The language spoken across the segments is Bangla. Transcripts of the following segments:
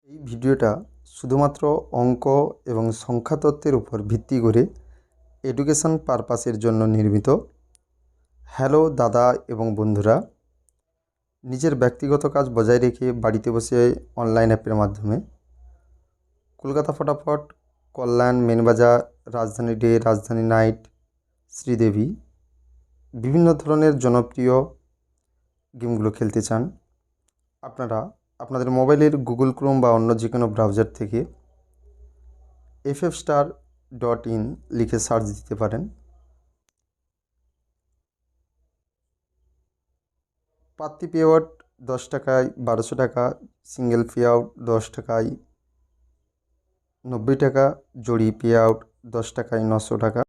এই ভিডিওটা শুধুমাত্র অঙ্ক এবং সংখ্যাতত্ত্বের উপর ভিত্তি করে এডুকেশন পারপাসের জন্য নির্মিত। হ্যালো দাদা এবং বন্ধুরা, নিজের ব্যক্তিগত কাজ বজায় রেখে বাড়িতে বসে অনলাইন অ্যাপের মাধ্যমে কলকাতা ফটাফট, কল্যাণ, মেনবাজার, রাজধানী ডে, রাজধানী নাইট, শ্রীদেবী বিভিন্ন ধরনের জনপ্রিয় গেমগুলো খেলতে চান, আপনারা আপনাদের মোবাইলের গুগল ক্রোম বা অন্য যে কোনো ব্রাউজার থেকে ffstar.in লিখে সার্চ দিতে পারেন। পাত্তি পে আউট 10 টাকায় 1200 টাকা, সিঙ্গেল পে আউট 10 টাকায় 90 টাকা, জড়ি পে আউট 10 টাকায় 900 টাকা।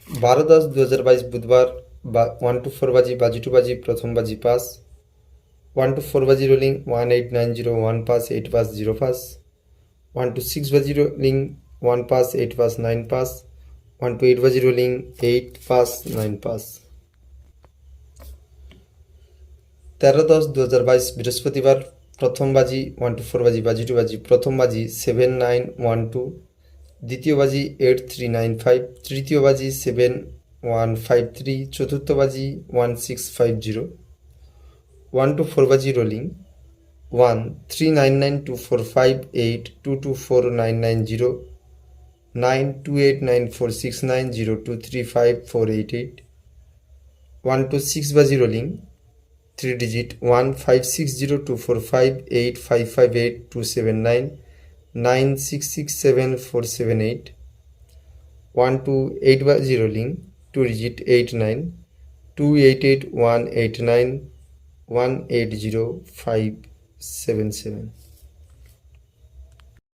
12-10-2022 বুধবার 1 to 4 বাজি, বাজি টু বাজি, প্রথম বাজি পাস। 1 to 4 বাজি rolling 1890 1 pass 8 pass 0 pass. 1 to 6 বাজি rolling 1 pass 8 pass 9 pass. 1 to 8 বাজি রোলিং 8 পাস 9 পাস। 13-10-2022 বৃহস্পতিবার, প্রথম বাজি 1 to 4 বাজি, বাজি টু বাজি, প্রথম বাজি 7912, দ্বিতীয় বাজি 8395, তৃতীয় বাজি 7153, চতুর্থ বাজি 1650। 1 to 4 বাজি রোলিং 139924582249990, 92894690235488। 1 to 6 বাজি রোলিং 3 digit 156024585582799, 96674778। 1 to 8 বাজি রোলিং 2 digit 89288189 180577।